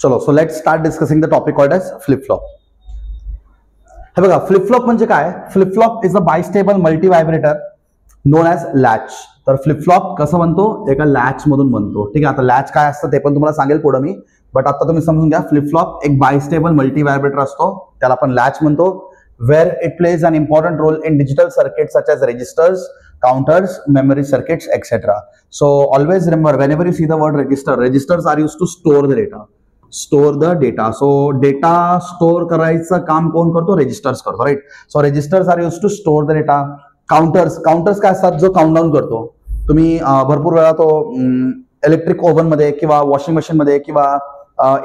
चलो so let's start discussing the topic called as flip flop. हे बघा, flip flop म्हणजे काय? Flip flop is a bistable multivibrator known as latch. तर flip flop कसं बनतो? एका लॅच मधून बनतो. ठीक आहे, आता लॅच काय असतं ते पण तुम्हाला सांगेल पुढे मी, बट आता तुम्ही समजून घ्या. फ्लिप फ्लॉप एक बायस्टेबल मल्टी व्हायब्रेटर असतो, त्याला आपण लॅच म्हणतो. Where it plays an important role in digital circuits such as registers, counters, memory circuits, etc. So always remember, whenever you see the word register, registers are used to store the data. Store the data. So data store करायचं काम कोण करतो? Registers करतो, right? So registers are used to store the data. Counters काय असतात? जो countdown करतो. तुम्ही भरपूर वेळा तो इलेक्ट्रिक ओव्हन मध्ये किंवा वॉशिंग मशीन मध्ये किंवा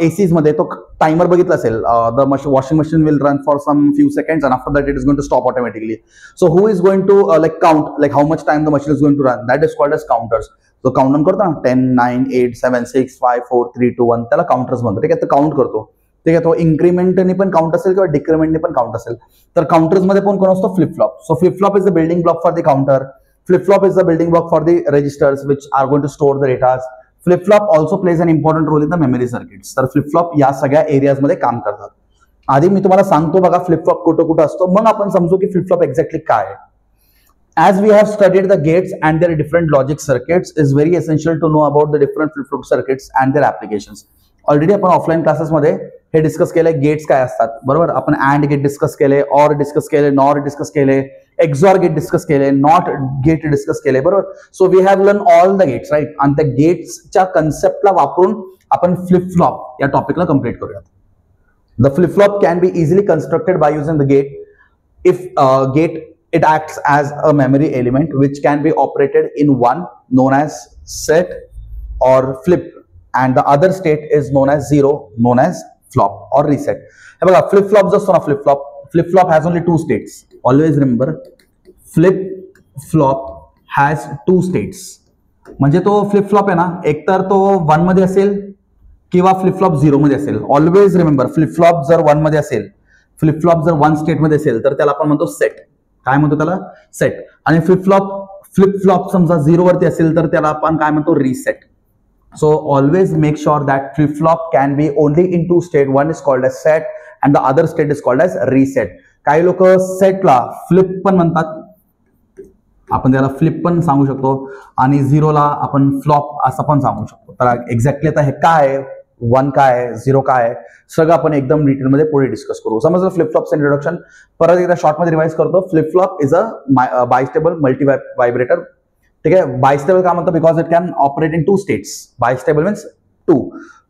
एसीज मध्ये तो टाइमर बघितला असेल. The washing machine will run for some few seconds and after that it is going to stop automatically. So who is going to like count like how much time the machine is going to run? That is called as counters. So countdown करतो ना, 10 9 8 7 6 5 4 3 2 1, त्याला counters म्हणतो. ठीक आहे, तर count करतो. ठीक आहे, तो इन्क्रीमेंटने पण काउंट असेल किंवा डिक्रीमेंटने पण काउंट असेल. तर काउंटर्स मध्ये कोण असतो? Flip flop. So flip flop is the building block for the counter. Flip flop is the building block for the registers which are going to store the data. Flip flop also plays an important role in the memory circuits. तर flip flop या सगळ्या areas मध्ये काम करतात. आधी मी तुम्हाला सांगतो बघा फ्लिप फ्लॉप कुठं कुठं असतो, मग आपण समजू की फ्लिप फ्लॉप एक्झॅक्टली काय आहे. As we have studied the gates and their different logic circuits, is very essential to know about the different flip-flop circuits and their applications. Already आपण ऑफलाईन क्लासेस मध्ये हे डिस्कस केले, gates काय असतात, बरोबर. आपण अँड गेट डिस्कस केले, or discuss केले, नॉर डिस्कस केले, एक्सॉर गेट डिस्कस केले, नॉट गेट डिस्कस केले, बरोबर. So we have learn all the gates, right. आणि त्या गेट्सच्या कन्सेप्टला वापरून आपण फ्लिप फ्लॉप या टॉपिकला कम्प्लीट करूयात. The flip flop can be easily constructed by using the gate. If gate it acts as a memory element which can be operated in one known as set or flip, and the other state is known as zero, known as flop or reset. हे बघा, flip flop जो असतो ना, flip flop has only two states. Always remember, flip flop has two states. म्हणजे तो flip flop आहे ना, एकतर तो 1 मध्ये असेल किंवा flip flop 0 मध्ये असेल. Always remember, flip flop जर 1 मध्ये असेल, flip flop जर 1 स्टेट मध्ये असेल तर त्याला आपण म्हणतो सेट. काय म्हणतो त्याला? सेट. आणि फ्लिप फ्लॉप समजा 0 वरती असेल तर त्याला आपण काय म्हणतो? Reset. So always make sure that flip flop can be only in two state. One is called as set and the other state is called as reset. काही लोक सेटला फ्लिप पण म्हणतात, आपण त्याला फ्लिप पण सांगू शकतो, आणि 0ला आपण फ्लॉप असं पण सांगू शकतो. तर एक्झॅक्टली आता हे काय, 1 काय, 0 काय, सगळं आपण एकदम डिटेलमध्ये पुढे डिस्कस करू. समजलं फ्लिप फ्लॉपचं इंट्रोडक्शन. परत एकदा शॉर्टमध्ये रिवाइज करतो. Flip flop is a bistable multi vibrator. ठीक आहे, बायस्टेबल का म्हणतो? Because it can operate in 2 states. Bistable means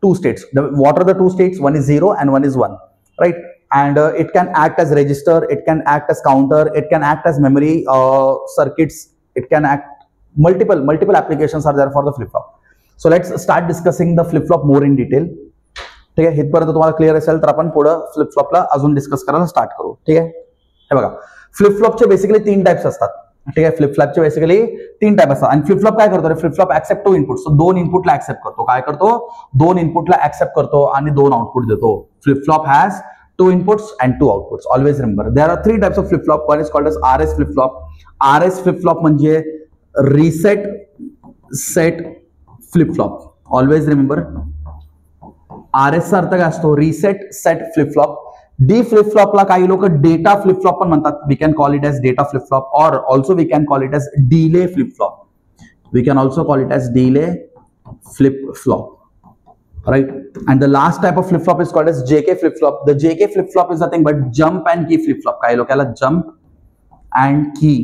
two states. What are the 2 states? One is 0 and one is 1, right? And it can act as register, it can act as counter, it can act as memory circuits, it can act multiple applications are there for the flip flop. So let's start discussing the flip flop more in detail. ठीक आहे, इथपर्यंत तुम्हाला clear असेल तर आपण पुढे flip फ्लॉपला अजून डिस्कस करायला स्टार्ट करू. ठीक आहे, हे बघा, फ्लिप फ्लॉपचे बेसिकली 3 टाइप्स असतात. ठीक आहे, फ्लिप फ्लॉपचे बेसिकली 3 टाइप असतात. आणि फ्लिप फ्लॉप काय करतो? Flip flop accept 2 input. So 2 इनपुटला ऍक्सेप्ट करतो. काय करतो? 2 इनपुटला ऍक्सेप्ट करतो आणि 2 आउटपुट देतो. Flip flop has 2 inputs and 2 outputs. Always remember, there are 3 types of flip flop. One is called as RS flip flop. RS flip flop म्हणजे reset set flip flop. Always remember, RS चा अर्थ काय असतो? Reset set flip flop. D flip फ्लॉपला काही लोक data flip flop पण म्हणतात. We can call it as data flip flop, और also we can call it as delay flip flop. We can also call it as delay flip flop, right? And the last type of flip flop is called as JK flip flop. The JK flip flop is nothing but jump and key flip flop. काही लोकांना jump and key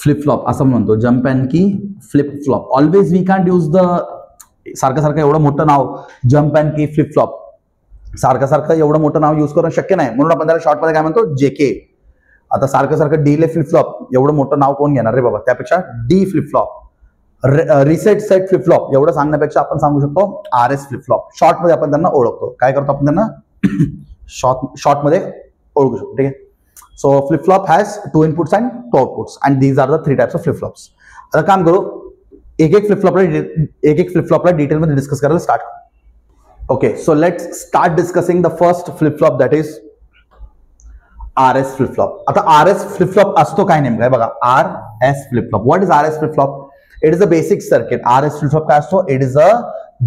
flip flop असं म्हणतो. jump and key flip flop. Always we can't use the सारखं एवढं मोठं नाव jump and key flip flop, सारखं एवढं मोठं नाव यूज करणं शक्य नाही, म्हणून आपण त्याला शॉर्ट मध्ये काय म्हणतो? जेके. आता सारखं डिले फ्लिप फ्लॉप एवढं मोठं नाव कोण घेणार रे बाबा? त्यापेक्षा D flip flop, reset set flip flop एवढं सांगण्यापेक्षा आपण सांगू शकतो RS फ्लिप फ्लॉप. शॉर्ट मध्ये आपण त्यांना ओळखतो. काय करतो आपण त्यांना? शॉर्ट मध्ये ओळखू शकतो. ठीक आहे, so flip flop has 2 inputs and 2 outputs, and these are the 3 types of flip flops. आता काम करू, एक फ्लिप फ्लॉपला डिटेल मध्ये डिस्कस करायला स्टार्ट करू. Okay, so let's start discussing the first flip flop, that is RS flip flop. आता RS flip flop असतो काय नेमकं? बघा, RS flip flop. What is RS flip flop? It is a basic circuit. RS flip flop काय असतो? It is a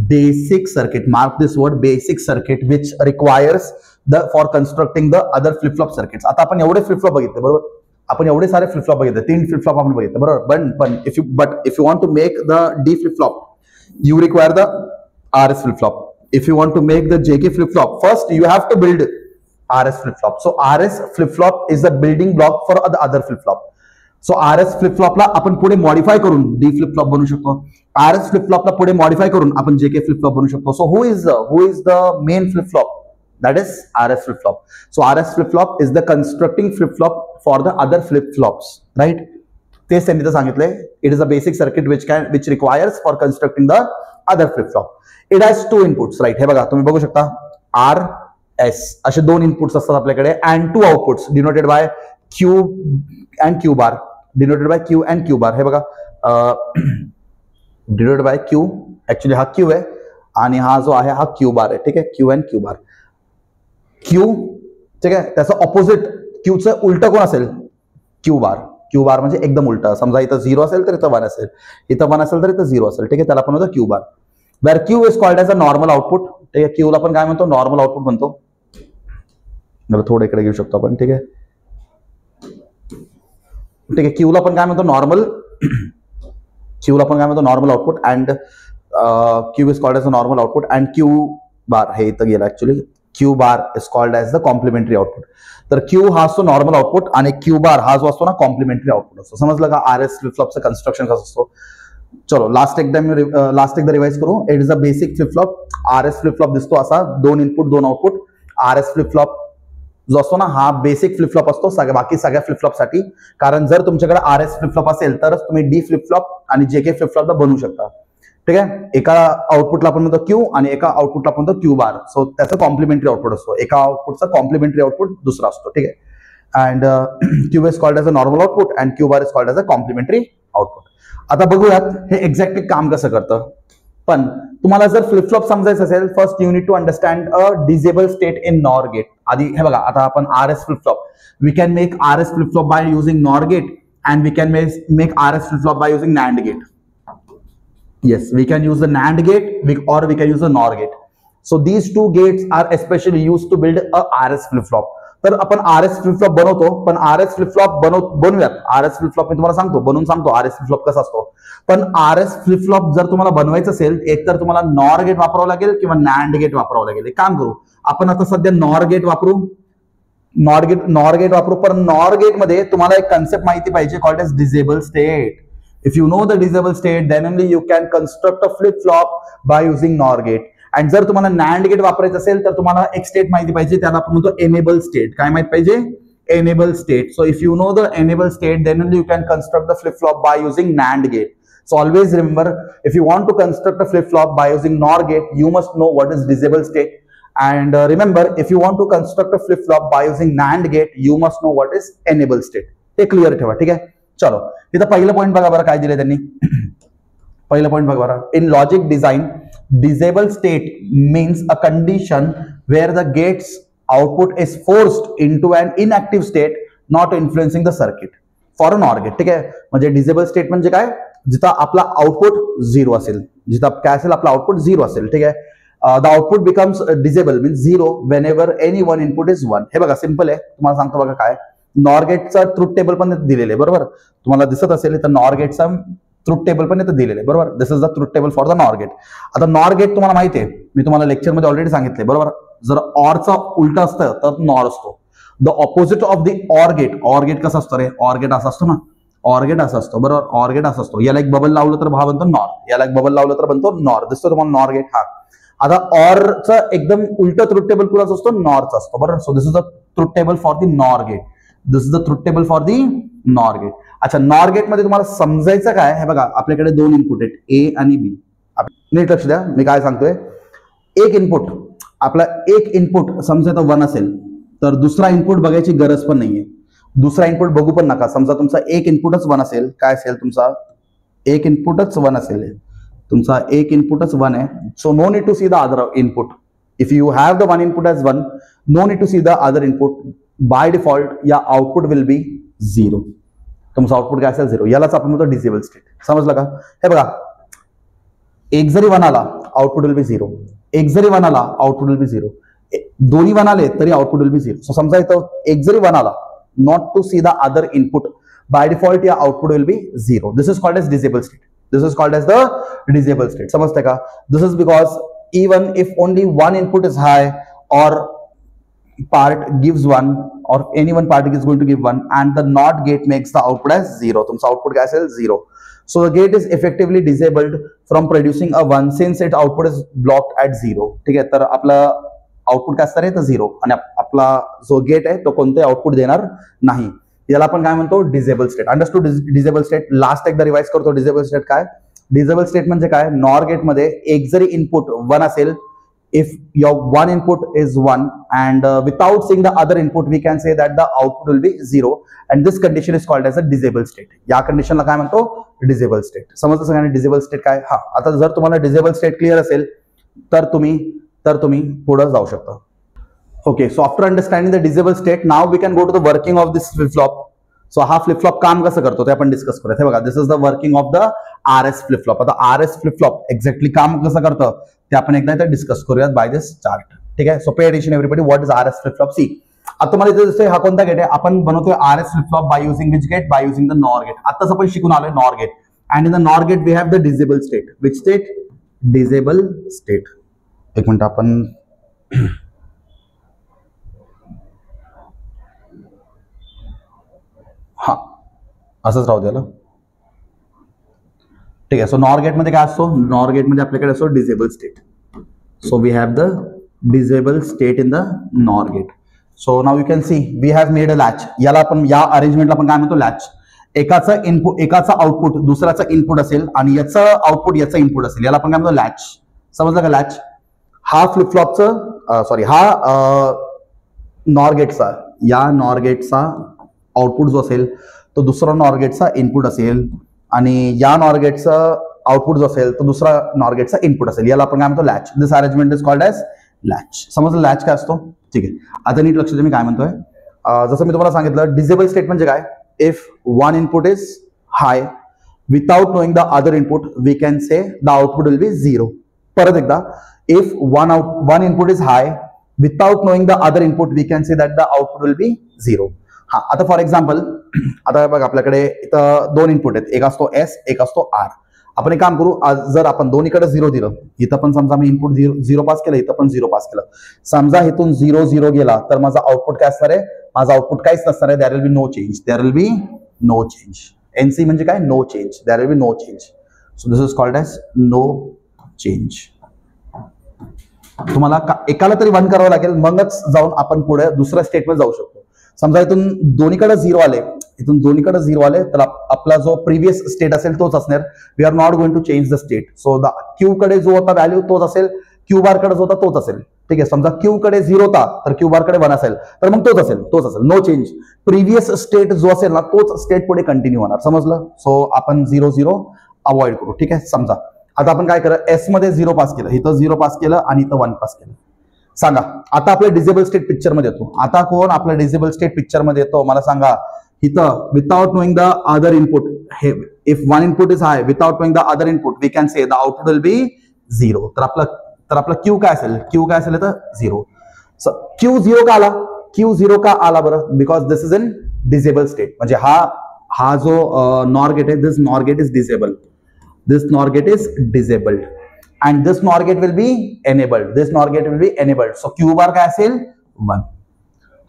basic circuit, mark this word basic circuit which requires the for constructing the other flip flop circuits. आता आपण एवढे flip flop बघितले बरोबर, आपण एवढे सारे फ्लिप फ्लॉप बघितले, 3 फ्लिप फ्लॉप आपण बघितले बरोबर. पण if you want to make the D flip flop you require the RS flip flop. If you want to make the JK flip flop, first you have to build RS flip flop. So RS flip flop is the building block for the other flip flop. So RS flip flop ला आपण पुढे modify करून D flip flop बनवू शकतो. RS flip flop ला पुढे modify करून आपण JK flip flop बनवू शकतो. So who is the main flip flop? That is RS flip flop. So RS flip flop is the constructing flip flop for the other flip flops, right? तेच त्यांनी तर सांगितलंय. It is a basic circuit which requires for constructing the other flip flop. It has 2 inputs, right. हे बघा तुम्ही बघू शकता R S असे 2 इनपुट्स असतात आपल्याकडे and 2 outputs denoted by Q and Q bar, denoted by Q and Q bar. हे बघा डिनोटेड बाय क्यू, ऍक्च्युली हा क्यू आहे आणि हा जो आहे हा क्यू बार आहे, ठीक आहे. Q and Q bar. Q ठीक आहे, त्याचं ऑपोजिट क्यूचं उलट कोण असेल? Q bar. क्यू बार म्हणजे एकदम उलटा. समजा इथं 0 असेल तर इथं 1 असेल, इथं 1 असेल तर इथं 0 असेल, ठीक आहे. त्याला आपण म्हणतो Q bar. Where Q is called as a normal output, ठीक आहे. क्यूला आपण काय म्हणतो? नॉर्मल आउटपुट म्हणतो. मला थोडं इकडे घेऊ शकतो आपण, ठीक आहे. ठीक आहे, क्यूला आपण काय म्हणतो? नॉर्मल. क्यूला आपण काय म्हणतो? Normal output. And Q is called as a normal output and Q bar हे इथं गेलं actually. Q bar is called as the complementary output. तर क्यू हा असतो नॉर्मल आउटपुट आणि क्यू बार हा जो असतो ना कॉम्प्लिमेंटरी आउटपुट असतो. समजलं का? आरएस फ्लिप फ्लॉपचं कन्स्ट्रक्शन कसं असतो. चलो लास्ट एकदा रिवाइज करू. It is a basic flip flop. RS flip flop दिसतो असा 2 input 2 output. RS flip flop जो असतो ना हा बेसिक फ्लिप फ्लॉप असतो बाकी सगळ्या फ्लिप फ्लॉपसाठी. कारण जर तुमच्याकडे आरएस फ्लिप फ्लॉप असेल तरच तुम्ही डी फ्लिप फ्लॉप आणि जेके फ्लिप फ्लॉपला बनवू शकता, ठीक आहे. एका आउटपुटला आपण म्हणतो क्यू आणि एका आउटपुटला आपण म्हणतो क्यू बार. सो त्याचं कॉम्प्लिमेंटरी आउटपुट असतो. एका आउटपुटचा कॉम्प्लिमेंटरी आउटपुट दुसरा असतो, ठीक आहे. And Q is called as a normal output and Q bar is called as a complementary output. आता बघूयात हे एक्झॅक्टली काम कसं करतं. पण तुम्हाला जर फ्लिप फ्लॉप समजायचं असेल, first you need to understand a disable state in nor gate. आधी हे बघा, आता आपण RS flip flop, we can make RS flip flop by using nor gate and we can make RS flip flop by using NAND gate. Yes, we can use the NAND gate or we can use the NOR gate. So these 2 gates are especially used to build a RS flip flop. तर आपण RS flip flop बनवतो, पण RS flip flop बनवूयात. RS flip flop मी तुम्हाला सांगतो, बनवून सांगतो RS flip flop कसा असतो. पण RS flip flop जर तुम्हाला बनवायचं असेल, एक तर तुम्हाला NOR gate वापरावं लागेल किंवा NAND gate वापरावं लागेल. एक काम करू आपण आता सध्या NOR gate वापरू. NOR gate वापरू. पण NOR gate मध्ये तुम्हाला एक कन्सेप्ट माहिती पाहिजे, called as disable state. If you know the disable state, then only you can construct a flip flop by using NOR gate. And जर तुम्हाला NAND gate वापरायचं असेल तर तुम्हाला एक स्टेट माहिती पाहिजे, त्याला आपण म्हणतो enable state. काय माहिती पाहिजे? Enable state. So if you know the enable state, then only you can construct the flip flop by using NAND gate. So always remember, if you want to construct a flip flop by using NOR gate, you must know what is disable state. And remember, if you want to construct a flip flop by using NAND gate, you must know what is enable state. ते clear ठेवा, ठीक आहे. चलो इथं पहिलं point बघा बरं काय दिले त्यांनी. पहिलं पॉईंट बघा बरं. In logic design, disable state means a condition where the gate's output is forced into an inactive state not influencing the circuit for a NOR gate, ठीक आहे. म्हणजे डिसेबल स्टेट म्हणजे काय? जिथं आपला आउटपुट 0 असेल, जिथं काय असेल आपला आउटपुट 0 असेल, ठीक आहे. The output becomes disable means 0 Wien ever any one input is 1. हे बघा सिंपल आहे, तुम्हाला सांगतो बघा काय. नॉर गेटचा ट्रुथ टेबल पण दिलेलं आहे बरोबर. तुम्हाला दिसत असेल तर नॉर गेटचा ट्रुथ टेबल पण इथं दिलेलं आहे बरोबर. This is the truth table for the nor gate. आता नॉर गेट तुम्हाला माहिती आहे, मी तुम्हाला लेक्चरमध्ये ऑलरेडी सांगितले बरोबर. जर ऑरचा उलटा असतं तर नॉर असतो. The opposite of the or gate कसं असतं रे? ऑर गेट असा असतो ना, ऑर गेट असा असतो बरोबर. ऑर गेट असा असतो. याला एक बबल लावलं तर हा बनतो नॉर, याला एक बबल लावलं तर बनतो नॉर. दिसतो तुम्हाला नॉर गेट हा. आता ऑरचा एकदम उलट ट्रुथ टेबल कुणाचा असतो? नॉरचा असतो बरोबर. So this is the truth table for the nor gate. This is the truth table for the nor gate. अच्छा, नॉर गेट मध्ये तुम्हाला समजायचं काय? हे बघा आपल्याकडे 2 इनपुट आहेत, ए आणि बी. नीट लक्ष द्या मी काय सांगतोय. एक इनपुट, आपला एक इनपुट समजा 1 असेल तर दुसरा इनपुट बघायची गरज पण नाहीये. दुसरा इनपुट बघू पण नका. समजा तुमचा एक इनपुटच 1 असेल, काय असेल तुमचा? एक इनपुटच 1 असेल, तुमचा एक इनपुटच 1 आहे. So no need to see the other input. If you have the 1 input as 1, no need to see the other input. By default या आउटपुट विल बी 0. तुमचा आउटपुट काय असेल 0. यालाच आपण म्हणतो डिसेबल स्टेट. समजलं का? हे बघा, एक जरी 1 आला आउटपुट विल बी 0. एक जरी 1 आला आउटपुट विल बी 0. दोन्ही 1 आले तरी आउटपुट विल बी 0. सो समजा इथं एक जरी 1 आला, not to see the other input, by default या output will be 0. This is called as disable state. This is called as the disable state. समजते का? This is because even if only one input is high or part gives 1 or any one part is going to give 1 and the NOT gate makes the output as 0. तुमचा output काय असेल? 0. So the gate is effectively disabled from producing a 1 since its output is blocked at 0. ठीक आहे, तर आपला output काय असणार आहे? तर 0. आणि आपला जो गेट आहे तो कोणते आउटपुट देणार नाही. याला आपण काय म्हणतो? Disable state. Understood disable state? Last एकदा रिवाइज करतो. डिसेबल स्टेट काय? डिसेबल स्टेट म्हणजे काय? नॉर गेट मध्ये एक जरी इनपुट 1 असेल, if your one input is 1 and without seeing the other input we can say that the output will be 0 and this condition is called as a disable state. या कंडिशनला काय म्हणतो? Disable state. समजलं सगळ्यांना disable state काय? हा, आता जर तुम्हाला डिसेबल स्टेट क्लिअर असेल तर तुम्ही पुढे जाऊ शकता. Okay, so after understanding the disable state now we can go to the working of this flip flop. So हा फ्लिप फ्लॉप काम कसं करतो ते आपण डिस्कस करूया. हे बघा, this is the working of the RS flip flop. आता RS फ्लिप फ्लॉप एक्झॅक्टली काम कसं करतं ते आपण एकदा इथे डिस्कस करूयात बाय दिस चार्ट. ठीक आहे, so pay attention everybody. What is RS flip flop? See, आता तुम्हाला इथे दिसतोय हा कोणता गेट आहे? आपण बनवतोय RS flip flop by using which gate? By using the nor gate. आताच आपण शिकून आलोय nor gate. And in the nor gate we have the disable state. Which state? Disable state. एक मिनिट, आपण हा असंच राहू द्याला. ठीक आहे, सो नॉर गेट मध्ये काय असतो? नॉर गेट मध्ये आपल्याकडे असतो disable state. So we have the disable state in the nor gate. So now you can see we have made a latch. याला आपण, या अरेंजमेंटला आपण काय म्हणतो? लॅच. एकाचा इनपुट, एकाचा आउटपुट दुसऱ्याचा इनपुट असेल आणि याचं आउटपुट याचं इनपुट असेल, याला आपण काय म्हणतो? लॅच. समजलं का? लॅच. हा फ्लिप फ्लॉपचं सॉरी, हा नॉर गेटचा, या नॉर गेटचा आउटपुट जो असेल तो दुसरा नॉर गेटचा इनपुट असेल आणि या नॉर गेटचा आउटपुट जो असेल तो दुसरा नॉर गेटचा इनपुट असेल. याला आपण काय म्हणतो? Latch. This arrangement is called as latch. समजलं लॅच काय असतो? ठीक आहे, आता नीट लक्ष द्या मी काय म्हणतोय. जसं मी तुम्हाला सांगितलं, डिसेबल स्टेट म्हणजे काय? If one input is high without knowing the other input we can say the output will be 0. परत एकदा, if one input is high without knowing the other input we can say that the output will be 0. हा, आता for example, आता बघा आपल्याकडे इथं 2 input आहेत. एक असतो S, एक असतो R. आपण एक काम करू, जर आपण दोन्हीकडे 0 दिलं, इथं पण समजा मी इनपुट 0 पास केलं, इथं पण 0 पास केलं, समजा इथून 0 0 गेला तर माझा आउटपुट काय असणार आहे? माझा आउटपुट काहीच नसणार आहे. There will be no change. There will be no change. NC म्हणजे काय? No change. There will be no change. So this is called as no change. तुम्हाला एकाला तरी 1 करावं लागेल, मगच जाऊन आपण पुढे दुसऱ्या स्टेटमध्ये जाऊ शकतो. समजा इथून दोन्हीकडे 0 आले, इथून दोन्हीकडे 0 आले तर आपला जो प्रिव्हियस स्टेट असेल तोच असणार. We are not going to change the state. So the Q कडे जो होता व्हॅल्यू तोच असेल, क्यू बार कडे जो होता तोच असेल. ठीक आहे, समजा क्यू कडे 0 होता तर क्यू बार कडे 1 असेल तर मग तोच असेल. No change. प्रिव्हियस स्टेट जो असेल ना तोच स्टेट पुढे कंटिन्यू होणार. समजलं? सो आपण 0 0 अवॉइड करू. ठीक आहे, समजा आता आपण काय करा, S मध्ये 0 पास केलं, इथं 0 पास केलं आणि इथं 1 पास केलं. सांगा, आता आपल्या डिसेबल स्टेट पिक्चर मध्ये येतो. आता कोण आपल्या डिसेबल स्टेट पिक्चर मध्ये येतो? मला सांगा. इथं without knowing the other input, if one input is high without knowing the other input we can say the output will be 0. तर आपला क्यू काय असेल? क्यू काय असेल? तर 0. क्यू 0 का आला? क्यू 0 का आला बरं? Because this is in disable state. म्हणजे हा जो नॉर गेट आहे, this NOR gate is disable. This NOR gate is disabled and this NOR gate will be enabled. This NOR gate will be enabled. So Q bar काय असेल? 1.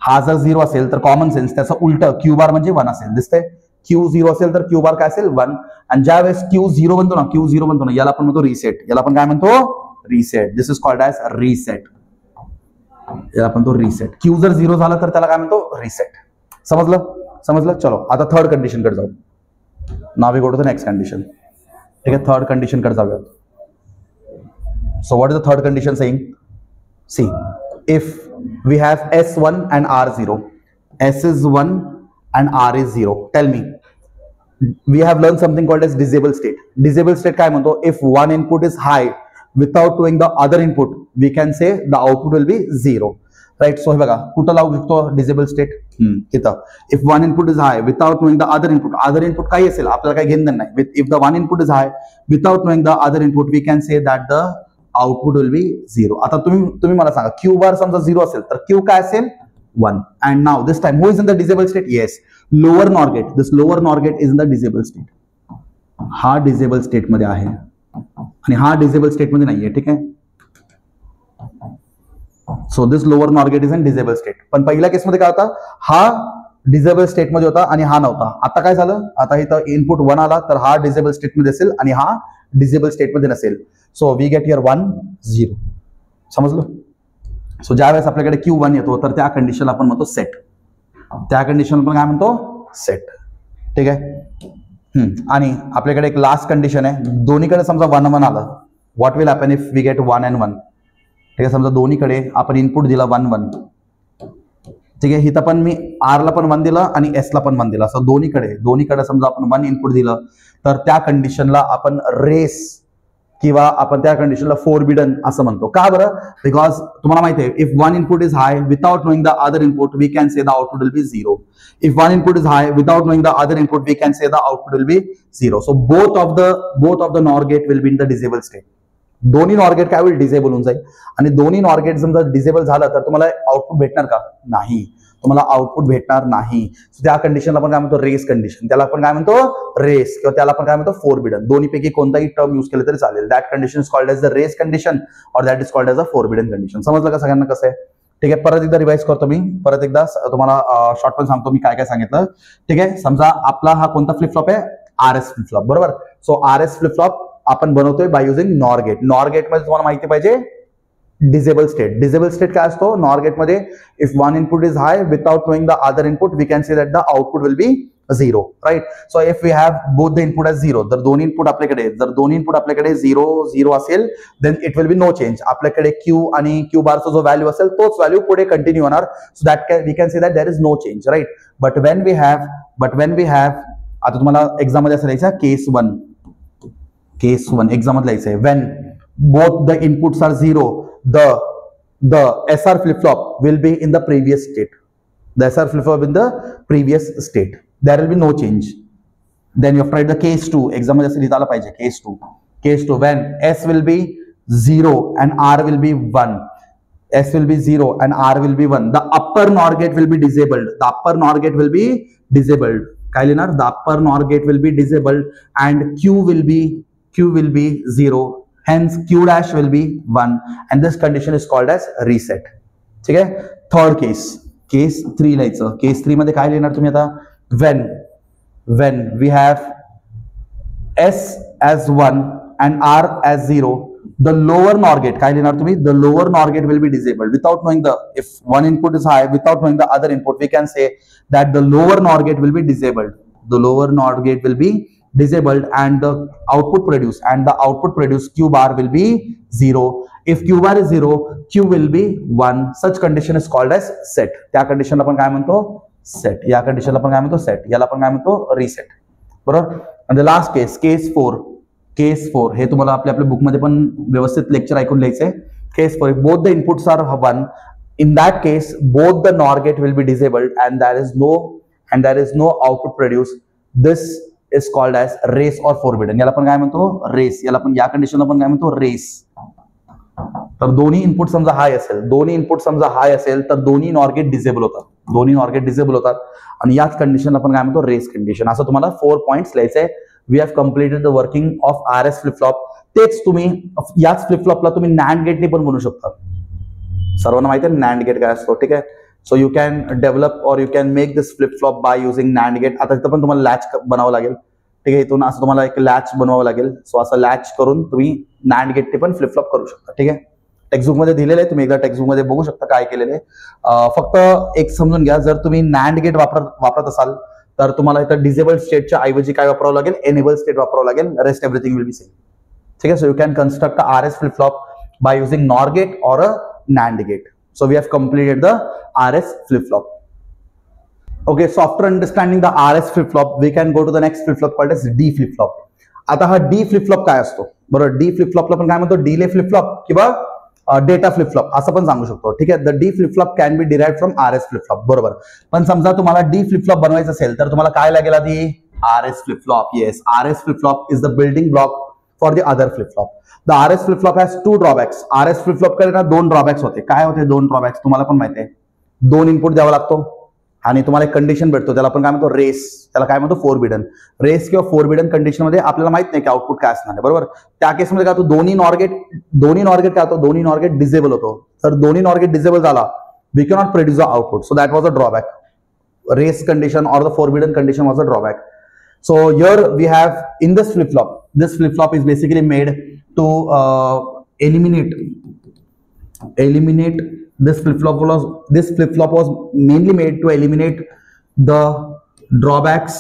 हा जर 0 असेल तर कॉमन सेन्स त्याचं उलट Q bar म्हणजे 1 असेल. दिसतंय? Q 0 असेल तर Q bar काय असेल? 1. आणि ज्या वेळेस Q 0 बनतो ना, याला आपण म्हणतो रिसेट. याला आपण काय म्हणतो? Reset. This is called as reset. याला आपण म्हणतो रिसेट. Q जर 0 झाला तर त्याला काय म्हणतो? रिसेट. समजलं? चलो आता थर्ड कंडिशन कडे जाऊ. Now we go to the next condition. ठीक आहे, थर्ड कंडिशन कडे जाऊया. So what is the third condition saying? See, if we have S1 and R0, S is 1 and R is 0, tell me. We have learn something called as disable state. Disable state काय म्हणतो? If one input is high without doing the other input we can say the output will be 0. Right. So हे बघा कुठं लावू शकतो disable state? इथं. If one input is high without knowing the other input काही असेल आपल्याला काही घेणं नाही. If the one input is high without knowing the other input we can say that the output will be 0. आता तुम्ही मला सांगा क्यू बार समजा 0 असेल तर क्यू काय असेल 1. And now this time who is in the disable state? Yes, lower nor gate. This lower nor gate is in the disable state. हा डिसेबल स्टेट मध्ये आहे आणि हा डिसेबल स्टेट मध्ये नाहीये. ठीक आहे, so this lower nor gate is in disable state. पण पहिल्या केसमध्ये काय होता, हा डिसेबल स्टेट मध्ये होता आणि हा नव्हता. आता काय झालं, आता इथं इनपुट 1 आला तर हा डिसेबल स्टेट मध्ये असेल आणि हा डिसेबल स्टेट मध्ये नसेल. So we get here 1 0. समजलं? सो ज्या वेळेस आपल्याकडे Q1 येतो तर त्या कंडिशनला आपण म्हणतो सेट. त्या कंडिशन आपण काय म्हणतो? सेट. ठीक आहे. आणि आपल्याकडे एक लास्ट कंडिशन आहे, दोन्हीकडे समजा 1 1 आलं. What will happen if we get 1 and 1? ठीक आहे, समजा दोन्हीकडे आपण इनपुट दिला 1 1. ठीक आहे, इथं पण मी R ला पण 1 दिला आणि S ला पण 1 दिला. असं दोन्हीकडे समजा आपण 1 इनपुट दिलं तर त्या कंडिशनला आपण रेस किंवा आपण त्या कंडिशनला फोरबिडन असं म्हणतो. का बरं? बिकॉज तुम्हाला माहिती आहे, if 1 input is high without knowing the other input we can say the output will be 0. If one input is high without knowing the other input, we can say the output will be 0. So both of the NOR gate will be in the disable state. दोन्ही nor gate काय होईल? Disable होऊन जाईल. आणि दोन्ही nor gate समजा disable झालं तर तुम्हाला आउटपुट भेटणार का? नाही, तुम्हाला आउटपुट भेटणार नाही. त्या कंडिशनला आपण काय म्हणतो? Race condition. त्याला आपण काय म्हणतो? रेस, किंवा त्याला आपण काय म्हणतो? फोरबिडन. दोन्हीपैकी कोणताही टर्म यूज केलं तरी चालेल. That condition is called as the race condition और that is called as a forbidden condition. समजलं का सगळ्यांना कसं आहे? ठीक आहे, परत एकदा रिवाइज करतो मी, परत एकदा तुम्हाला शॉर्ट पण सांगतो मी काय काय सांगितलं. ठीक आहे, समजा आपला हा कोणता फ्लिप फ्लॉप आहे? RS flip flop. बरोबर. सो RS फ्लिप फ्लॉप आपण बनवतोय by using nor gate. NOR gate मध्ये तुम्हाला माहिती पाहिजे डिसेबल स्टेट. डिसेबल स्टेट काय असतो नॉर गेट मध्ये? If one input is high without knowing the other input we can say that the output will be 0. Right. So if we have both the input as 0, जर दोन्ही input आपल्याकडे 0 0 असेल then it will be no change. आपल्याकडे Q आणि Q बारचा जो value असेल तोच व्हॅल्यू पुढे कंटिन्यू होणार. So that we can say that there is no change. Right. But when we have आता तुम्हाला एक्झाम मध्ये असं लिहायचं केस 1 एक्झाम मध्ये लिहायचं आहे. When both the inputs are 0, the SR flip flop will be in the previous state. The SR flip flop in the previous state. There will be no change. Then you have to write the case 2. Example जैसे लिखा पाहिजे case 2. Case 2 when S will be 0 and R will be 1. S will be 0 and R will be 1. The upper NOR gate will be disabled. The upper NOR gate will be disabled. काय लिहिणार? The upper NOR gate will be disabled and Q will be 0. Hence Q dash will be 1 and this condition is called as reset. ठीक आहे. Third केस 3 लिहायचं. केस 3 मध्ये काय लिहिणार तुम्ही आता? when we have S as 1 and R as 0, the lower NOR gate काय लिहिणार तुम्ही? The lower NOR gate will be disabled without knowing if one input is high without knowing the other input we can say that the lower NOR gate will be disabled. The lower NOR gate will be disabled and the output produced Q bar will be 0. If Q bar is 0, Q will be 1. Such condition is called as set. त्या कंडिशनला आपण काय म्हणतो? Set. या कंडिशनला आपण काय म्हणतो? सेट. याला आपण काय म्हणतो? रिसेट. बरोबर. आणि द लास्ट केस 4 हे तुम्हाला आपल्या बुक मध्ये पण व्यवस्थित लेक्चर ऐकून लिहायचंय. केस 4 both the inputs are 1, in that case both the NOR gate will be disabled and there is no output produced. This is called as race or forbidden. याला आपण काय म्हणतो? रेस. याला आपण या कंडिशनला आपण काय म्हणतो? रेस. तर दोन्ही इनपुट समजा हाय असेल तर दोन्ही नॉर गेट डिसेबल होतात. आणि याच कंडिशनला आपण काय म्हणतो? Race condition. असं तुम्हाला 4 पॉइंट्स लिहायचे. We have completed the working of RS flip flop. तेच तुम्ही याच फ्लिप फ्लॉपला तुम्ही नॅन्ड गेटने पण बनवू शकता. सर्वांना माहिती आहे नॅन्ड गेट काय असतो. ठीक आहे. So you can develop or you can make this flip flop by using NAND gate. आता इथं पण तुम्हाला लॅच बनावं लागेल. ठीक आहे. इथून असं तुम्हाला एक लॅच बनवावं लागेल. सो असं लॅच करून तुम्ही नॅन्ड गेटने पण फ्लिप फ्लॉप करू शकता. ठीक आहे. टेक्स्टबुक मध्ये दिलेलं आहे, तुम्ही एकदा टेक्स्टबुक मध्ये बघू शकता काय केलेलं आहे. फक्त एक समजून घ्या, जर तुम्ही नॅन्ड गेट वापरत असाल तर तुम्हाला इथं डिसेबल स्टेटच्या ऐवजी काय वापरावं लागेल? एनेबल स्टेट वापरावं लागेल. Rest everything will be same. ठीक आहे. So you can construct RS flip flop by using nor gate और a NAND gate. So we have completed the RS flip flop. Okay, so after understanding the RS flip flop, we can go to the next flip flop called as D flip flop. आता हा D flip flop काय असतो? बरोबर. D flip flop ला आपण काय म्हणतो? Delay flip flop किंवा डेटा फ्लिप फ्लॉप असं पण सांगू शकतो. ठीक आहे. The D flip flop can be derived from RS flip flop. बरोबर. पण समजा तुम्हाला D flip flop बनवायचं असेल तर तुम्हाला काय लागेल आधी? RS flip flop. Yes, RS flip flop is the building block for the other flip flop. The RS flip flop has 2 drawbacks. RS flip flop कडे ना 2 ड्रॉबॅक्स होते. काय होते 2 ड्रॉबॅक्स? तुम्हाला पण माहिती आहे, 2 इनपुट द्यावा लागतो आणि तुम्हाला एक कंडिशन भेटतो, त्याला आपण काय म्हणतो रेस, त्याला काय म्हणतो फोरबिडन. रेस किंवा फोरबिडन कंडिशन मध्ये आपल्याला माहित नाही की आउटपुट काय असणार आहे, बरोबर. त्या केसमध्ये काय होतो, दोन्ही नॉर गेट काय होतो, दोन्ही नॉर गेट डिसेबल होतो. तर दोन्ही नॉर गेट डिसेबल झाला, we can not produce the output. So that was a drawback. Race condition or the forbidden condition was a drawback. So here we have in this flip flop is basically made to eliminate this flip flop was mainly made to eliminate the drawbacks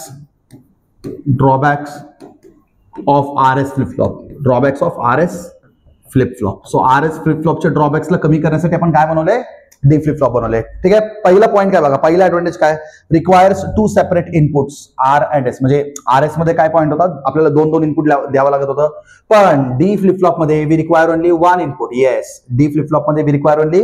of RS flip flop. So RS flip flop चे ड्रॉबॅक्सला कमी करण्यासाठी आपण काय बनवले, D flip flop बनवले. ठीक आहे. पहिला पॉईंट काय बघा, पहिला ऍडव्हान्टेज काय, requires 2 separate inputs R and S. म्हणजे RS मध्ये काय पॉईंट होता, आपल्याला 2 इनपुट द्यावं लागत होतं, पण डी फ्लिप फ्लॉप मध्ये we require only 1 input. Yes, D flip flop मध्ये we require only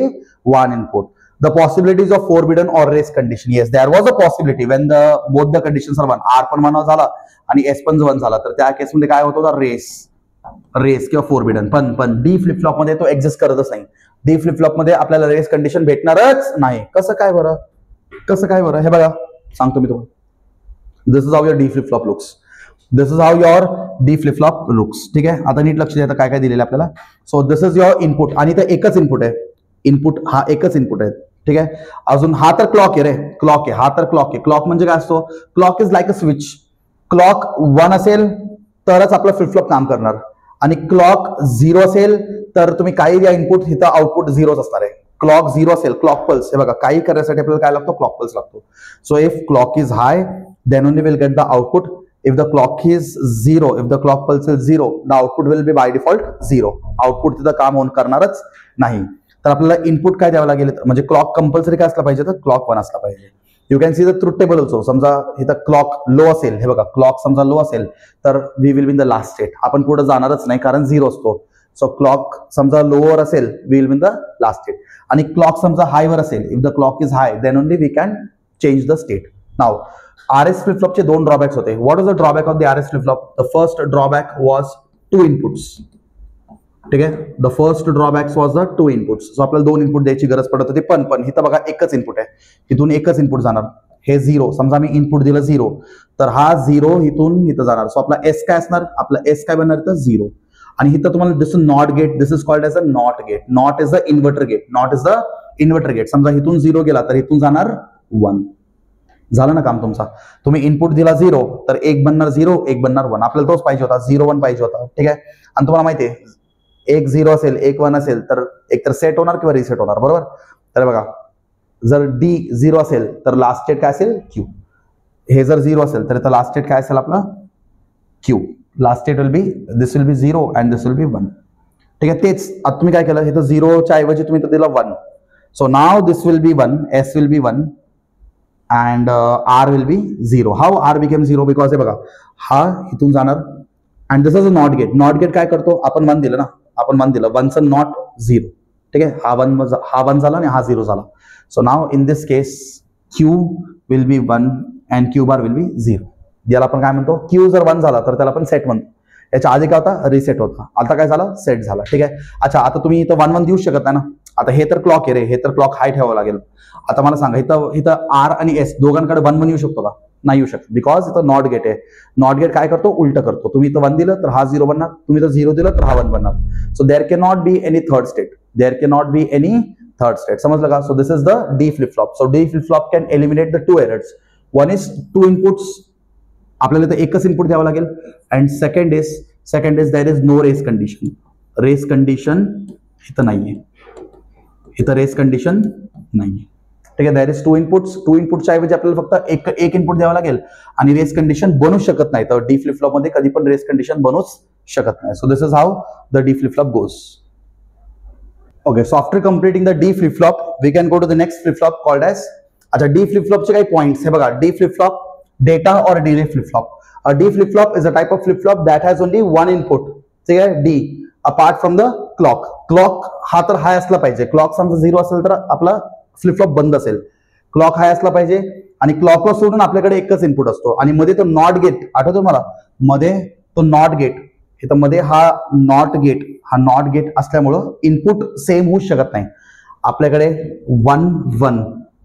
1 input. The possibilities of forbidden or race condition. Yes, there was a possibility when both the conditions are 1. R पण 1 झाला आणि S पण 1 झाला, तर त्या केसमध्ये काय होत होता, रेस किंवा फोरबिडन. पण डी फ्लिप फ्लॉप मध्ये तो एक्झिस्ट करतच नाही. डी फ्लिप फ्लॉप मध्ये आपल्याला रेस कंडिशन भेटणारच नाही. कसं काय बरं, हे बघा सांगतो मी तुम्हाला. This is how your D flip flop looks. ठीक आहे. आता नीट लक्ष द्या काय काय दिलेलं आपल्याला. So this is your input आणि ते एकच इनपुट आहे. हा एकच इनपुट आहे. ठीक आहे. अजून हा तर क्लॉक आहे रे, क्लॉक म्हणजे काय असतो, clock is like a switch. Clock 1 असेल तरच आपलं फ्लिप फ्लॉप काम करणार आणि क्लॉक 0 असेल तर तुम्ही काही द्या इनपुट, इथं आउटपुट 0च असणार आहे. क्लॉक 0 असेल, क्लॉक पल्स, हे बघा काही करण्यासाठी आपल्याला काय लागतो, क्लॉक पल्स लागतो. So if clock is high then only will get the output. If the clock is 0, if the clock pulse is 0, the output will be by default 0. Output तिथं काम होऊन करणारच नाही. तर आपल्याला इनपुट काय द्यावं लागेल, म्हणजे क्लॉक कंपल्सरी काय असला पाहिजे, तर क्लॉक 1 असला पाहिजे. You can see the truth table also. समजा इथं क्लॉक लो असेल, हे बघा क्लॉक समजा लो असेल तर we will be in the last state. आपण पुढे जाणारच नाही कारण 0 असतो. सो क्लॉक समजा लोवर असेल, we will be in the last state. आणि क्लॉक समजा हायवर असेल, if the clock is high then only we can change the state. Now RS flip फ्लॉपचे 2 ड्रॉबॅक्स होते. What is the drawback of the RS flip flop? The first drawback was 2 inputs. ठीक आहे. The first drawbacks was the 2 inputs. So आपल्याला 2 input द्यायची गरज पडत होती, पण इथं बघा एकच इनपुट आहे, इथून एकच इनपुट जाणार. हे 0, समजा मी इनपुट दिलं 0, तर हा 0 इथून इथं जाणार. सो आपला S काय असणार, आपला S काय बनणार इथं 0. आणि इथं तुम्हाला this NOT gate, this is called as a NOT gate. NOT is the inverter gate. समजा इथून 0 गेला तर इथून जाणार 1. झालं ना काम तुमचा. तुम्ही इनपुट दिला 0 तर 1 बनणार 0, 1 बनणार 1. आपल्याला तोच पाहिजे होता, 0 1 पाहिजे होता. ठीक आहे. आणि तुम्हाला माहिती आहे 1 0 असेल, 1 1 असेल तर एकतर सेट होणार किंवा रिसेट होणार, बरोबर. तर बघा जर D 0 असेल तर लास्ट स्टेट काय असेल, Q. हे जर 0 असेल तर इथं लास्ट स्टेट काय असेल आपला, Q. Last state will be, this will be 0 and this will be 1. ठीक आहे. तेच आता तुम्ही काय केलं, इथं 0च्या ऐवजी तुम्ही इथं दिला 1. So now this will be 1, S will be 1 and R will be 0. How R became 0? Because हे बघा हा इथून जाणार and this is a NOT gate. Not gate काय करतो, आपण 1 दिलं ना, आपण 1 दिलं, 1चं नॉट 0. ठीक आहे. हा 1 झाला आणि हा 0 झाला. So now in this case Q will be 1 and Q bar will be 0. याला आपण काय म्हणतो, Q जर 1 झाला तर त्याला आपण सेट म्हणतो. याच्या आधी काय होता, रिसेट होता. आता काय झालं, सेट झाला. ठीक आहे. अच्छा, आता तुम्ही इथं 1 1 देऊ शकत नाही ना. आता हे तर क्लॉक आहे रे, हे तर क्लॉक हाय ठेवावं लागेल. आता मला सांगा इथं R आणि S दोघांकडे 1 1 येऊ शकतो का, नाही येऊ शकत, बिकॉज इथं नॉट गेट आहे. नॉट गेट काय करतो, उलट करतो. तुम्ही इथं 1 दिलं तर हा 0 बनणार, तुम्ही इथं 0 दिलं तर हा 1 बनणार. So there can not be any third state. समजलं का? So this is the D flip flop. So D flip flop can eliminate the 2 errors. One is 2 inputs, आपल्याला इथं एकच इनपुट द्यावं लागेल. And second is there is no race condition. Race condition इथं नाहीये, इथं रेस कंडिशन नाहीये. ठीक आहे. There is 2 inputs. 2 इनपुटच्या ऐवजी आपल्याला फक्त एक इनपुट द्यावं लागेल आणि रेस कंडिशन बनू शकत नाही. तर D फ्लिप फ्लॉप मध्ये कधी पण रेस कंडिशन बनूच शकत नाही. So this is how the D flip flop goes. Okay, so after completing the D flip flop, we can go to the next flip flop called as. अच्छा, D flip flop चे काही points हे बघा. D flip flop, data or delay flip flop. A D flip flop is a type of flip flop that has only one input. ठीक आहे, D apart from the clock. Clock हा तर हाय असला पाहिजे. क्लॉक समजा 0 असेल तर आपला फ्लिप फ्लॉप बंद असेल. क्लॉक हाय असला पाहिजे आणि क्लॉकला सोडून आपल्याकडे एकच इनपुट असतो आणि मध्ये तो नॉट गेट, आठवतो मला, मध्ये तो नॉट गेट इथं मध्ये हा नॉट गेट असल्यामुळं इनपुट सेम होऊ शकत नाही. आपल्याकडे 1 1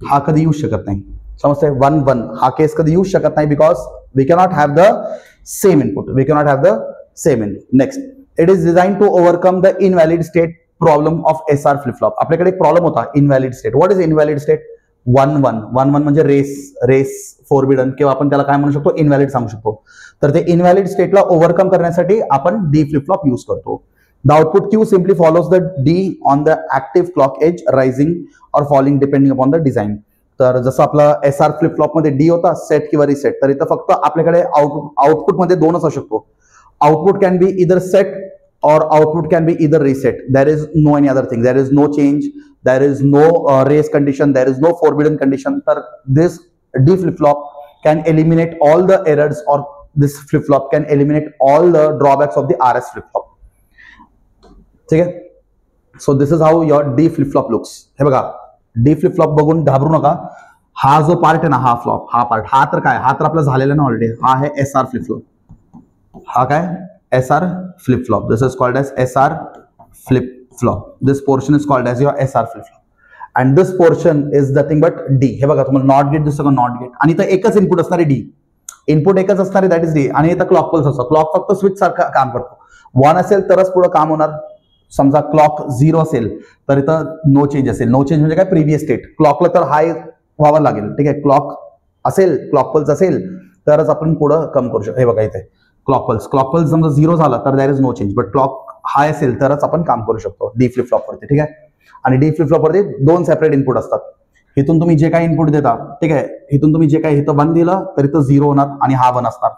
हा कधी येऊ शकत नाही. समजते 1 1 हा केस कधी येऊ शकत नाही because we cannot have the same input. Next, it is design to overcome the invalid state problem of SR flip flop. आपल्याकडे एक प्रॉब्लेम होता invalid state. What is invalid state? 1 1 1 1 म्हणजे रेस फोरबिडन किंवा आपण त्याला काय म्हणू शकतो, इनव्हॅलिड सांगू शकतो. तर ते इनव्हॅलिड स्टेटला ओव्हरकम करण्यासाठी आपण डी फ्लिप फ्लॉप यूज करतो. The output Q simply follows the D on the active clock edge rising और falling depending upon the design. तर जसं आपला SR फ्लिप फ्लॉप मध्ये डी होता सेट किंवा रिसेट, तर इथं फक्त आपल्याकडे आउटपुट मध्ये दोनच असू शकतो. Output can be either set or output can be either reset. There is no any other thing. There is no change. There is no race condition. There is no forbidden condition. This D flip flop can eliminate all the errors, or this flip flop can eliminate all the drawbacks of the RS flip flop. ठीक है? So this is how your D flip flop looks. हे बघा, D flip flop बघून घाबरू नका. हा जो part आहे ना, हा फ्लॉप, हा पार्ट, हा तर काय, हा तर आपला झालेला ना ऑलरेडी. हा आहे SR फ्लिप फ्लॉप. हा काय SR flip flop. This is called as SR flip flop. This portion is called as your SR flip flop. And this portion is nothing but D. हे बघा, तुम्हाला नॉट गेट दिसतं का, not gate, आणि इथं एकच इनपुट असणार आहे D. इनपुट एकच असणार आहे, दॅट इज D. आणि इथं क्लॉक पल्स असतो. क्लॉक फक्त स्विच सारखं काम करतो. 1 असेल तरच पुढे काम होणार. समजा क्लॉक 0 असेल तर इथं नो चेंज असेल. नो चेंज म्हणजे काय, प्रिव्हियस स्टेट. क्लॉकला तर हाय व्हावं लागेल. ठीक आहे, क्लॉक पल्स असेल तरच आपण पुढे कम करू शकतो. हे बघा इथे क्लॉक पल्स समजा 0 झाला तर there is no change, but clock high असेल तरच आपण काम करू शकतो डी फ्लिप फ्लॉप वरती. ठीक आहे, आणि डी फ्लिप फ्लॉप वरती 2 सेपरेट इनपुट असतात. इथून तुम्ही जे काही इनपुट देता, ठीक आहे, इथून तुम्ही जे काही इथं 1 दिलं तर इथं 0 होणार आणि हा 1 असणार.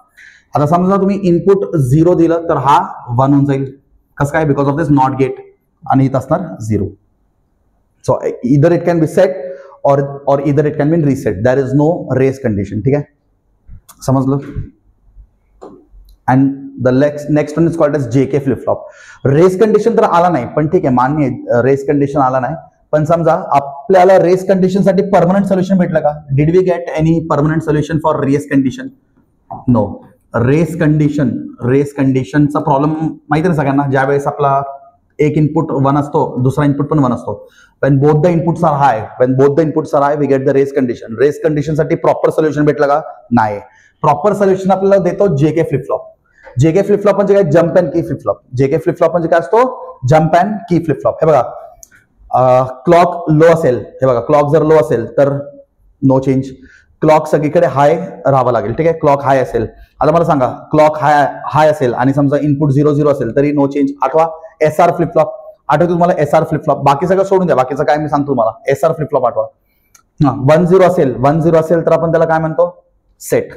आता समजा तुम्ही इनपुट 0 दिलं तर हा 1 होऊन जाईल. कसं काय? Because of this NOT gate, आणि इथं असणार 0. So either it can be set और either it can be reset. There is no race condition. ठीक आहे, समजलं? And the next one is called as JK flip flop. Race condition तर आला नाही, पण ठीक आहे, मान्य आहे, रेस कंडिशन आला नाही. पण समजा आपल्याला रेस कंडिशन साठी परमनंट सोल्युशन भेटलं का? Did we get any permanent solution for race condition? No. Race कंडिशनचा प्रॉब्लेम माहिती आहे सगळ्यांना. ज्यावेळेस आपला एक इनपुट 1 असतो, दुसरा इनपुट पण 1 असतो. when both the inputs are high we get the race condition. Race condition साठी प्रॉपर सोल्युशन भेटलं का? नाही. प्रॉपर सोल्युशन आपल्याला देतो JK flip flop. JK flip flop म्हणजे काय? Jump and key flip flop. JK flip flop म्हणजे काय असतो? Jump and key flip flop. हे बघा, क्लॉक लो असेल, हे बघा, क्लॉक जर लो असेल तर नो चेंज. क्लॉक सगळीकडे हाय राहावं लागेल. ठीक आहे, क्लॉक हाय असेल. आता मला सांगा, क्लॉक हाय असेल आणि समजा इनपुट 0 0 असेल तरी नो चेंज. आठवा SR फ्लिप फ्लॉप. आठवतो तुम्हाला SR फ्लिप फ्लॉप. बाकी सगळं सोडून द्या, बाकीचं काय मी सांगतो तुम्हाला. SR फ्लिप फ्लॉप आठवा. 1 0 असेल तर आपण त्याला काय म्हणतो? सेट.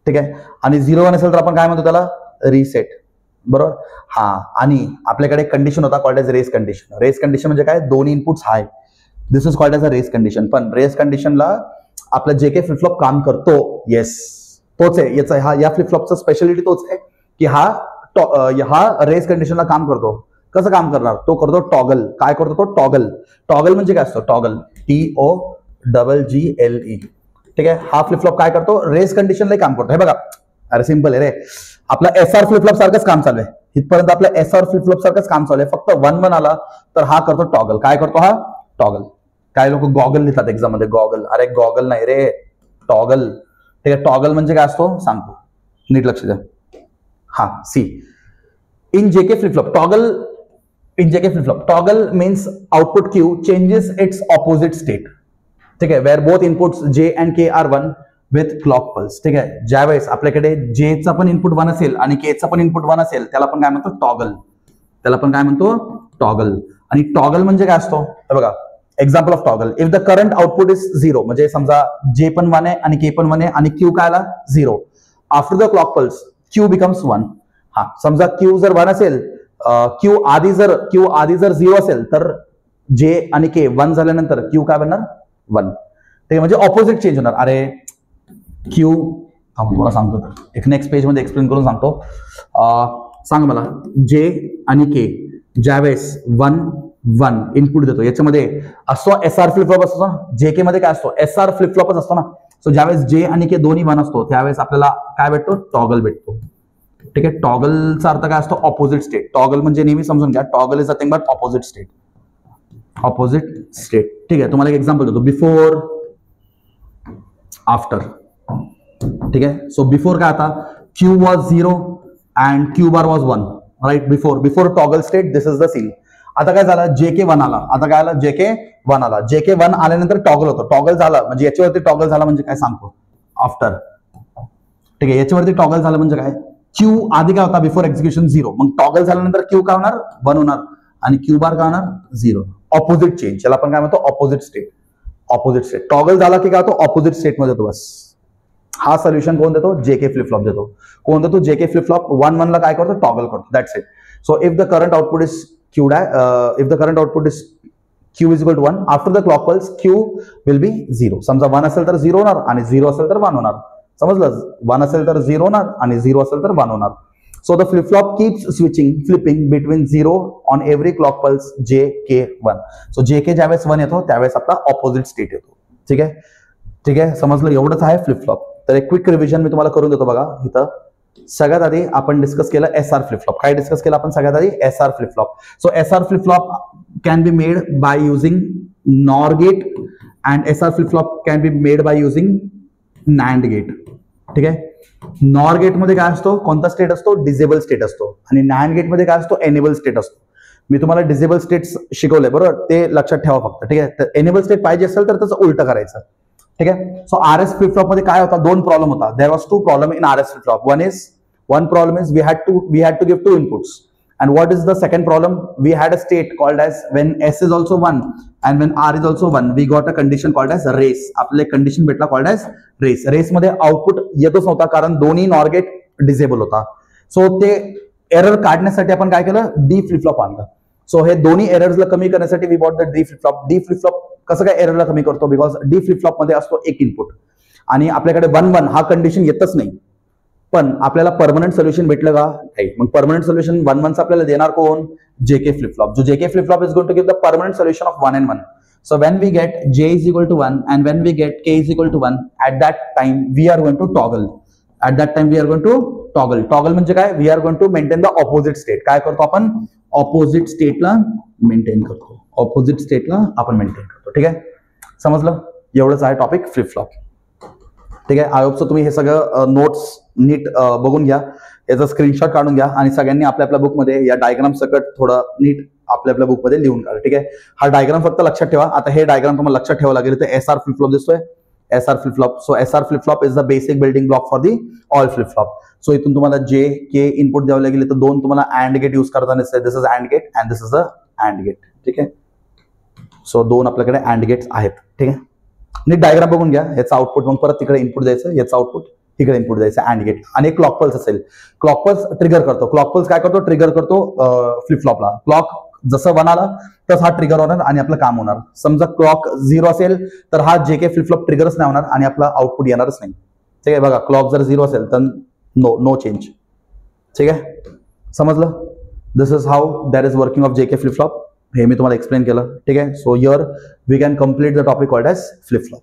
ठीक आहे, आणि 0 1 असेल तर आपण काय म्हणतो त्याला? रिसेट. बरोबर. हा, आणि आपल्याकडे कंडिशन होता called as race condition. Race condition म्हणजे काय? दोन्ही inputs high. This is called as a race condition. पण रेस कंडिशनला आपला JK फ्लिप फ्लॉप काम करतो. येस, तोच आहे याचा, या फ्लिप फ्लॉपचा स्पेशालिटी तोच आहे की हा रेस कंडिशनला काम करतो. कसं काम करणार? तो करतो टॉगल. काय करतो तो? टॉगल म्हणजे काय असतो? Toggle, TOGGLE. ठीक आहे, हा फ्लिप फ्लॉप काय करतो? रेस कंडिशनला काम करतो. हे बघा, अरे सिंपल आहे रे. आपला SR फ्लिप फ्लॉप सारखंच काम चालू आहे. इथपर्यंत आपल्या SR फ्लिप फ्लॉप सारखंच काम चालू आहे. फक्त 1 1 आला तर हा करतो टॉगल. काय करतो हा? टॉगल. काय लोक गॉगल लिहितात एक्झाम मध्ये, गॉगल. अरे गॉगल नाही रे, टॉगल. ठीक आहे, टॉगल म्हणजे काय असतो सांगतो, नीट लक्ष द्या. हा, see in JK flip flop toggle means output Q changes its opposite state. ठीक आहे, where both inputs J and K are 1 with clock pulse. ठीक आहे, ज्यावेळेस आपल्याकडे J चा पण इनपुट 1 असेल आणि K चा पण इनपुट 1 असेल त्याला आपण काय म्हणतो? टॉगल. आणि टॉगल म्हणजे काय असतो? हे बघा, example of toggle. If the current output is 0, म्हणजे समजा J पण 1 आहे आणि K पण 1 आहे आणि Q काय आला? 0. After the clock pulse Q becomes 1. हा, समजा Q जर 1 असेल, Q आधी जर 0 असेल तर J आणि K 1 झाल्यानंतर Q काय बनणार? 1. ते म्हणजे ऑपोजिट चेंज होणार. अरे Q, मला सांगतो तर एक नेक्स्ट पेज मध्ये एक्सप्लेन करून सांगतो. सांग मला, J आणि K ज्यावेळेस 1 1 इनपुट देतो, याच्यामध्ये असतो SR फ्लिप फ्लॉप असतो ना. JK मध्ये काय असतो? SR फ्लिप फ्लॉपच असतो ना. सो ज्यावेळेस J आणि K दोन्ही 1 असतो त्यावेळेस आपल्याला काय भेटतो? टॉगल भेटतो. ठीक आहे. टॉगलचा अर्थ काय असतो? Opposite state. टॉगल म्हणजे नेहमी समजून घ्या, toggle is nothing but opposite state. Opposite state. ठीक आहे. तुम्हाला एक एक्झाम्पल देतो, बिफोर, आफ्टर. ठीक आहे. सो बिफोर काय आता, Q was 0 and Q bar was 1, right. Before toggle state, this is the scene. आता काय झालं, JK 1 आला. आता काय आलं, JK 1 आला. JK 1 आल्यानंतर टॉगल होतं. टॉगल झाला म्हणजे याच्यावरती टॉगल झाला म्हणजे काय सांगतो, आफ्टर. ठीक आहे. याच्यावरती टॉगल झालं म्हणजे काय, क्यू आधी काय होता, बिफोर एक्झिक्युशन 0, मग टॉगल झाल्यानंतर क्यू काय होणार, 1 होणार आणि क्यू बार काय होणार, 0. ऑपोजिट चेंज, याला आपण काय म्हणतो, opposite state. Opposite state. Toggle झाला की काय होतो, ऑपोजिट स्टेट मध्ये होतो. बस हा सोल्युशन कोण देतो, JK फ्लिप फ्लॉप देतो. कोण देतो, JK फ्लिप फ्लॉप. 1-1 ला काय करतो, टॉगल करतो. That's it. So if the current output is Q, if the current output is Q is equal to 1, after the clock pulse Q will be 0. समजा 1 असेल तर 0 होणार आणि 0 असेल तर 1 होणार. समजलं? 1 असेल तर 0 होणार आणि 0 असेल तर 1 होणार. So the flip flop keeps flipping between 0 on every clock pulse JK1. So JK ज्यावेळेस 1 येतो त्यावेळेस आपला ऑपोजिट स्टेट येतो. ठीक आहे. ठीक आहे. समजलं? एवढंच आहे फ्लिप फ्लॉप. तर एक क्विक रिव्हिजन मी तुम्हाला करून देतो बघा. इथं सगळ्यात आधी आपण डिस्कस केलं SR फ्लिप फ्लॉप. काय डिस्कस केलं आपण सगळ्यात आधी, SR flip flop. So SR flip flop can be made by using NOR gate and SR flip flop can be made by using NAND gate. ठीक आहे. NOR गेट मध्ये काय असतो, कोणता स्टेट असतो, डिसेबल स्टेट असतो. आणि NAND गेट मध्ये काय असतो, एनेबल स्टेट असतो. मी तुम्हाला डिसेबल स्टेट्स शिकवले बरोबर, ते लक्षात ठेवा फक्त. ठीक आहे. तर एनेबल स्टेट पाहिजे असेल तर त्याचं उलट करायचं. ठीक आहे. सो RS फ्लिप फ्लॉप मध्ये काय होता, 2 प्रॉब्लेम होता. There was 2 problem in RS flip flop. One problem is we had to give 2 inputs. And what is the second problem? We had a state called as when S is also 1 and when R is also 1, we got a condition called as race. आपल्याला एक condition भेटला called as race. Race मध्ये output येतच नव्हता कारण दोन्ही NOR gate disable होता. So ते एरर काढण्यासाठी आपण काय केलं, D फ्लिप फ्लॉप आणलं. सो हे दोन्ही एरर्सला कमी करण्यासाठी we bought the D flip flop. D flip flop कसं काय एररला कमी करतो, बिकॉज D फ्लिप फ्लॉप मध्ये असतो एक इनपुट आणि आपल्याकडे 1-1 हा कंडिशन येतच नाही. पण आपल्याला परमनंट सोल्युशन भेटलं का, नाही. मग परमनंट सोल्युशन 1-1 आपल्याला देणार कोण, JK फ्लिप फ्लॉप. जो JK flip flop is going to give the permanent solution of 1 and 1. So when we get J is equal to 1 and when we get K is equal to 1, at that time we are going to toggle. At that time we are going to toggle. Toggle म्हणजे काय, we are going to maintain the opposite state. काय करतो आपण, opposite स्टेटला maintain करतो. Opposite स्टेटला आपण maintain करतो. ठीक आहे. समजलं? एवढंच आहे टॉपिक फ्लिप फ्लॉप. ठीक आहे. आय होप सो तुम्ही हे सगळं नोट्स नीट बघून घ्या, याचा स्क्रीनशॉट काढून घ्या आणि सगळ्यांनी आपल्या आपल्या बुकमध्ये या डायग्राम सकट थोडं नीट आपल्या आपल्या बुकमध्ये लिहून काढा. ठीक आहे. हा डायग्राम फक्त लक्षात ठेवा. आता हे डायग्राम तुम्हाला लक्षात ठेवावं लागेल. तर SR फ्लिप फ्लॉप दिसतोय, SR flip flop. So SR flip flop is the basic building block for the all flip flop. So इथून तुम्हाला JK इनपुट द्यावं लागेल. तर 2 तुम्हाला AND गेट यूज करताना दिसतंय. This is AND gate and this is the AND gate. ठीक आहे. सो 2 आपल्याकडे AND गेट्स आहेत. ठीक आहे. नीट डायग्राम बघून घ्या. याचं आउटपुट मग परत तिकडे इनपुट द्यायचं, याचं आउटपुट तिकडे इनपुट द्यायचं AND गेट. आणि एक क्लॉक पल्स असेल, क्लॉक पल्स ट्रिगर करतो. क्लॉक पल्स काय करतो, ट्रिगर करतो फ्लिप फ्लॉपला. क्लॉक जसं 1 आला तसं हा ट्रिगर होणार आणि आपलं काम होणार. समजा क्लॉक 0 असेल तर हा JK फ्लिप फ्लॉप ट्रिगरच नाही होणार आणि आपला आउटपुट येणारच नाही. ठीक आहे. बघा, क्लॉक जर 0 असेल तर नो चेंज. ठीक आहे. समजलं? This is how that is working of JK flip flop. हे मी तुम्हाला एक्सप्लेन केलं. ठीक आहे. So here we can complete the topic called as flip flop.